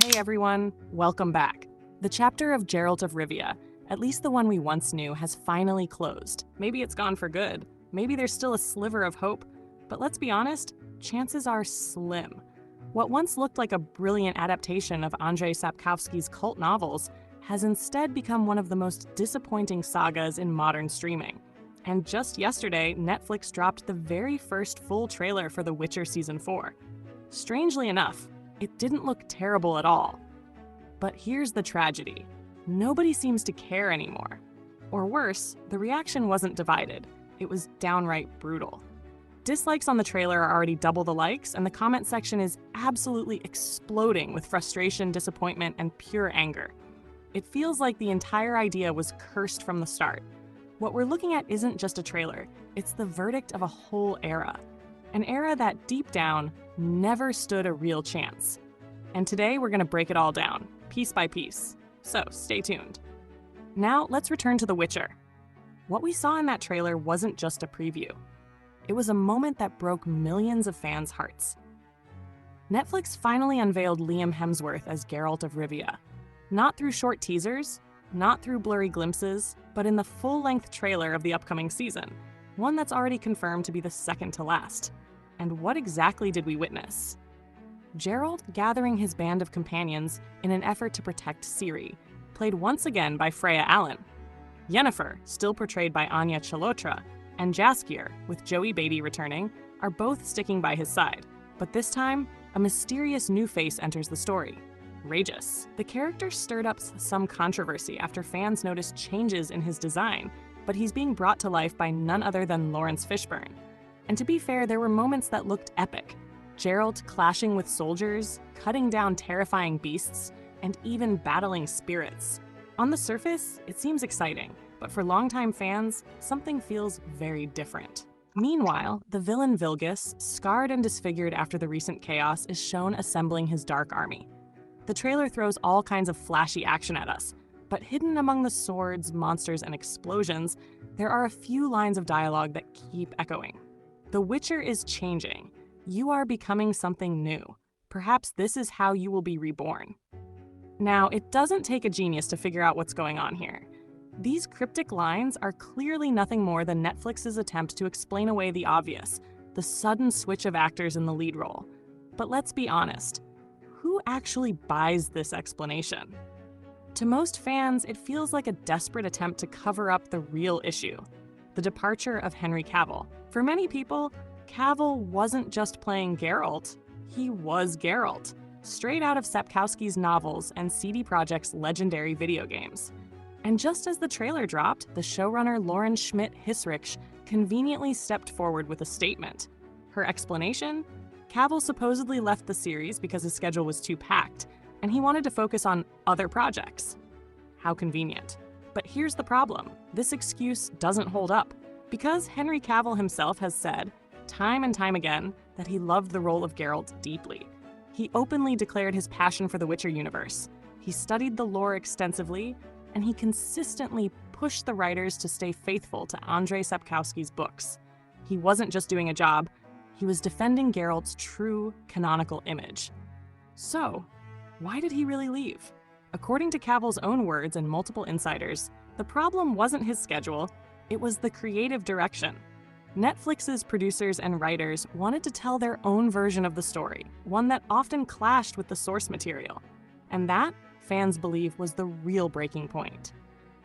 Hey everyone, welcome back. The chapter of Geralt of Rivia, at least the one we once knew, has finally closed. Maybe it's gone for good. Maybe there's still a sliver of hope. But let's be honest, chances are slim. What once looked like a brilliant adaptation of Andrzej Sapkowski's cult novels has instead become one of the most disappointing sagas in modern streaming. And just yesterday, Netflix dropped the very first full trailer for The Witcher Season 4. Strangely enough, it didn't look terrible at all. But here's the tragedy. Nobody seems to care anymore. Or worse, the reaction wasn't divided. It was downright brutal. Dislikes on the trailer are already double the likes, and the comment section is absolutely exploding with frustration, disappointment, and pure anger. It feels like the entire idea was cursed from the start. What we're looking at isn't just a trailer, it's the verdict of a whole era. An era that, deep down, never stood a real chance. And today we're going to break it all down, piece by piece. So stay tuned. Now let's return to The Witcher. What we saw in that trailer wasn't just a preview. It was a moment that broke millions of fans' hearts. Netflix finally unveiled Liam Hemsworth as Geralt of Rivia. Not through short teasers, not through blurry glimpses, but in the full-length trailer of the upcoming season, one that's already confirmed to be the second to last. And what exactly did we witness? Geralt gathering his band of companions in an effort to protect Ciri, played once again by Freya Allan. Yennefer, still portrayed by Anya Chalotra, and Jaskier, with Joey Beatty returning, are both sticking by his side. But this time, a mysterious new face enters the story. Regis. The character stirred up some controversy after fans noticed changes in his design, but he's being brought to life by none other than Lawrence Fishburne. And to be fair, there were moments that looked epic. Geralt clashing with soldiers, cutting down terrifying beasts, and even battling spirits. On the surface, it seems exciting, but for longtime fans, something feels very different. Meanwhile, the villain Vilgus, scarred and disfigured after the recent chaos, is shown assembling his dark army. The trailer throws all kinds of flashy action at us, but hidden among the swords, monsters, and explosions, there are a few lines of dialogue that keep echoing. The Witcher is changing. You are becoming something new. Perhaps this is how you will be reborn. Now, it doesn't take a genius to figure out what's going on here. These cryptic lines are clearly nothing more than Netflix's attempt to explain away the obvious, the sudden switch of actors in the lead role. But let's be honest, who actually buys this explanation? To most fans, it feels like a desperate attempt to cover up the real issue, the departure of Henry Cavill. For many people, Cavill wasn't just playing Geralt, he was Geralt, straight out of Sapkowski's novels and CD Projekt's legendary video games. And just as the trailer dropped, the showrunner Lauren Schmidt-Hissrich conveniently stepped forward with a statement. Her explanation? Cavill supposedly left the series because his schedule was too packed, and he wanted to focus on other projects. How convenient. But here's the problem. This excuse doesn't hold up. Because Henry Cavill himself has said, time and time again, that he loved the role of Geralt deeply. He openly declared his passion for the Witcher universe. He studied the lore extensively, and he consistently pushed the writers to stay faithful to Andrzej Sapkowski's books. He wasn't just doing a job, he was defending Geralt's true canonical image. So, why did he really leave? According to Cavill's own words and multiple insiders, the problem wasn't his schedule, it was the creative direction. Netflix's producers and writers wanted to tell their own version of the story, one that often clashed with the source material. And that, fans believe, was the real breaking point.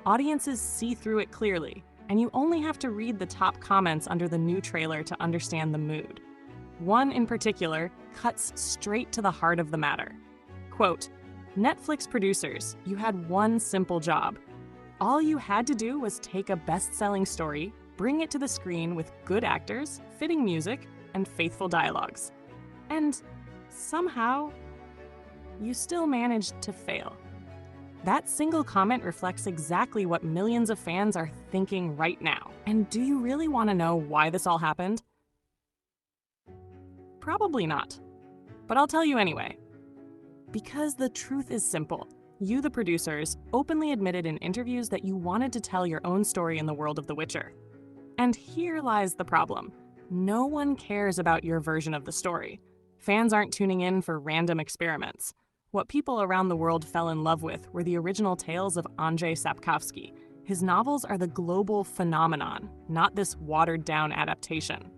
Audiences see through it clearly, and you only have to read the top comments under the new trailer to understand the mood. One in particular cuts straight to the heart of the matter. Quote, "Netflix producers, you had one simple job. All you had to do was take a best-selling story, bring it to the screen with good actors, fitting music, and faithful dialogues. And somehow, you still managed to fail." That single comment reflects exactly what millions of fans are thinking right now. And do you really want to know why this all happened? Probably not. But I'll tell you anyway. Because the truth is simple. You, the producers, openly admitted in interviews that you wanted to tell your own story in the world of The Witcher. And here lies the problem. No one cares about your version of the story. Fans aren't tuning in for random experiments. What people around the world fell in love with were the original tales of Andrzej Sapkowski. His novels are the global phenomenon, not this watered-down adaptation.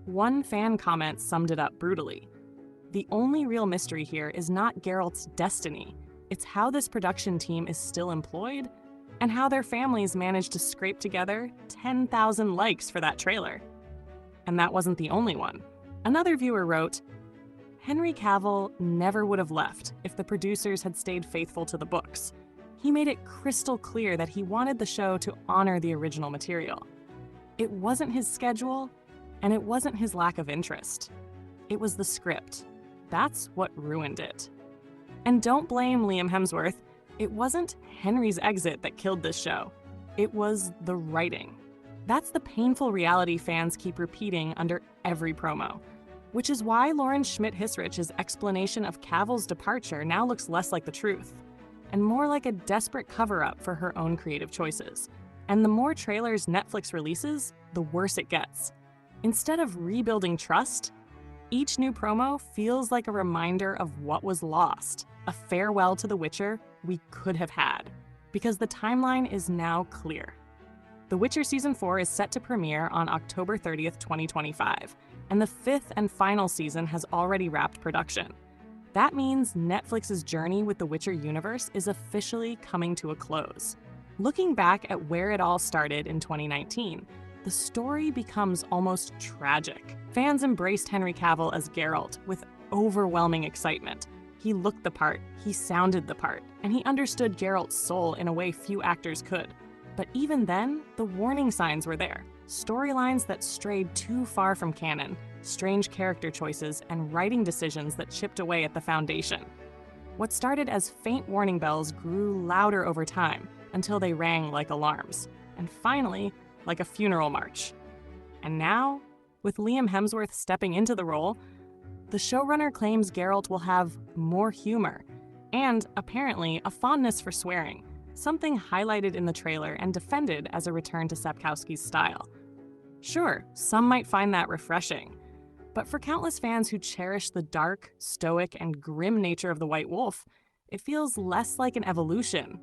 One fan comment summed it up brutally. The only real mystery here is not Geralt's destiny. It's how this production team is still employed and how their families managed to scrape together 10,000 likes for that trailer. And that wasn't the only one. Another viewer wrote, Henry Cavill never would have left if the producers had stayed faithful to the books. He made it crystal clear that he wanted the show to honor the original material. It wasn't his schedule, and it wasn't his lack of interest. It was the script. That's what ruined it. And don't blame Liam Hemsworth. It wasn't Henry's exit that killed this show. It was the writing. That's the painful reality fans keep repeating under every promo, which is why Lauren Schmidt-Hissrich's explanation of Cavill's departure now looks less like the truth, and more like a desperate cover-up for her own creative choices. And the more trailers Netflix releases, the worse it gets. Instead of rebuilding trust, each new promo feels like a reminder of what was lost, a farewell to The Witcher we could have had, because the timeline is now clear. The Witcher Season 4 is set to premiere on October 30th, 2025, and the 5th and final season has already wrapped production. That means Netflix's journey with the Witcher universe is officially coming to a close. Looking back at where it all started in 2019, the story becomes almost tragic. Fans embraced Henry Cavill as Geralt with overwhelming excitement. He looked the part, he sounded the part, and he understood Geralt's soul in a way few actors could. But even then, the warning signs were there. Storylines that strayed too far from canon, strange character choices, and writing decisions that chipped away at the foundation. What started as faint warning bells grew louder over time until they rang like alarms, and finally, like a funeral march. And now, with Liam Hemsworth stepping into the role, the showrunner claims Geralt will have more humor, and apparently a fondness for swearing, something highlighted in the trailer and defended as a return to Sapkowski's style. Sure, some might find that refreshing, but for countless fans who cherish the dark, stoic, and grim nature of the White Wolf, it feels less like an evolution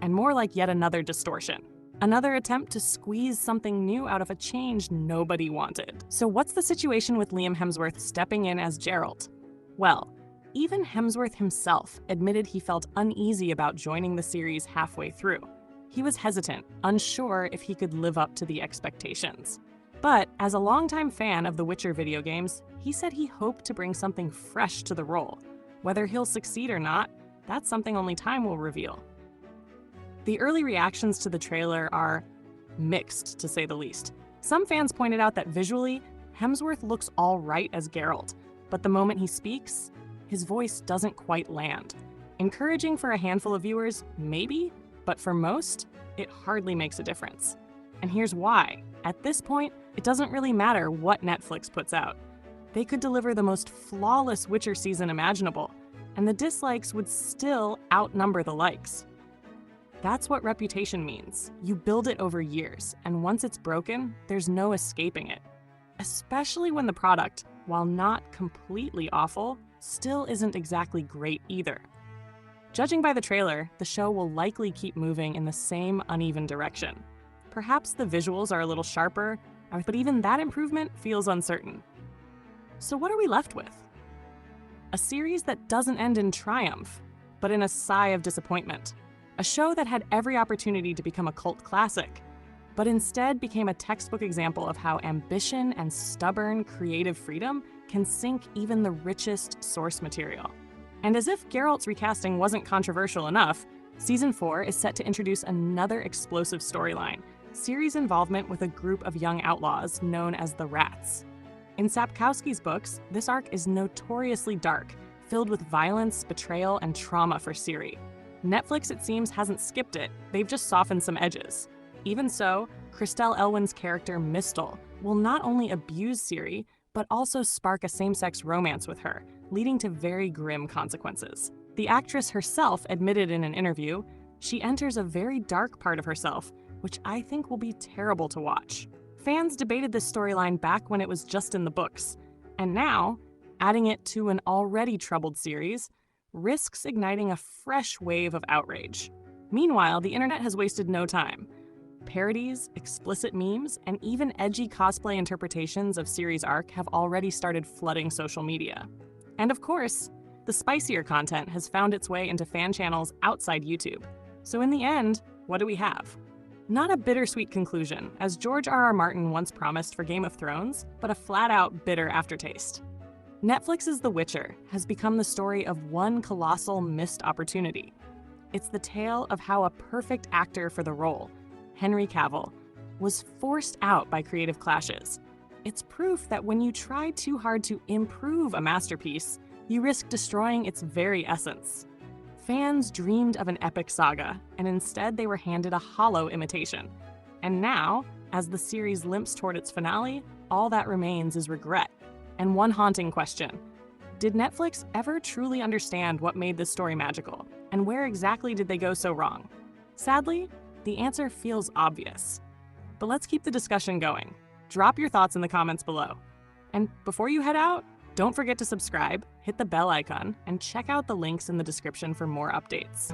and more like yet another distortion. Another attempt to squeeze something new out of a change nobody wanted. So what's the situation with Liam Hemsworth stepping in as Geralt? Well, even Hemsworth himself admitted he felt uneasy about joining the series halfway through. He was hesitant, unsure if he could live up to the expectations. But as a longtime fan of the Witcher video games, he said he hoped to bring something fresh to the role. Whether he'll succeed or not, that's something only time will reveal. The early reactions to the trailer are mixed, to say the least. Some fans pointed out that visually, Hemsworth looks all right as Geralt, but the moment he speaks, his voice doesn't quite land. Encouraging for a handful of viewers, maybe, but for most, it hardly makes a difference. And here's why. At this point, it doesn't really matter what Netflix puts out. They could deliver the most flawless Witcher season imaginable, and the dislikes would still outnumber the likes. That's what reputation means. You build it over years, and once it's broken, there's no escaping it. Especially when the product, while not completely awful, still isn't exactly great either. Judging by the trailer, the show will likely keep moving in the same uneven direction. Perhaps the visuals are a little sharper, but even that improvement feels uncertain. So what are we left with? A series that doesn't end in triumph, but in a sigh of disappointment. A show that had every opportunity to become a cult classic, but instead became a textbook example of how ambition and stubborn creative freedom can sink even the richest source material. And as if Geralt's recasting wasn't controversial enough, Season 4 is set to introduce another explosive storyline, series involvement with a group of young outlaws known as the Rats. In Sapkowski's books, this arc is notoriously dark, filled with violence, betrayal, and trauma for Ciri. Netflix, it seems, hasn't skipped it, they've just softened some edges. Even so, Christelle Elwyn's character Mistel will not only abuse Ciri, but also spark a same-sex romance with her, leading to very grim consequences. The actress herself admitted in an interview, she enters a very dark part of herself, which I think will be terrible to watch. Fans debated this storyline back when it was just in the books, and now, adding it to an already troubled series, risks igniting a fresh wave of outrage. Meanwhile, the internet has wasted no time. Parodies, explicit memes, and even edgy cosplay interpretations of series arc have already started flooding social media. And of course, the spicier content has found its way into fan channels outside YouTube. So in the end, what do we have? Not a bittersweet conclusion, as George R.R. Martin once promised for Game of Thrones, but a flat-out bitter aftertaste. Netflix's The Witcher has become the story of one colossal missed opportunity. It's the tale of how a perfect actor for the role, Henry Cavill, was forced out by creative clashes. It's proof that when you try too hard to improve a masterpiece, you risk destroying its very essence. Fans dreamed of an epic saga, and instead they were handed a hollow imitation. And now, as the series limps toward its finale, all that remains is regret. And one haunting question: did Netflix ever truly understand what made this story magical? And where exactly did they go so wrong? Sadly, the answer feels obvious. But let's keep the discussion going. Drop your thoughts in the comments below. And before you head out, don't forget to subscribe, hit the bell icon, and check out the links in the description for more updates.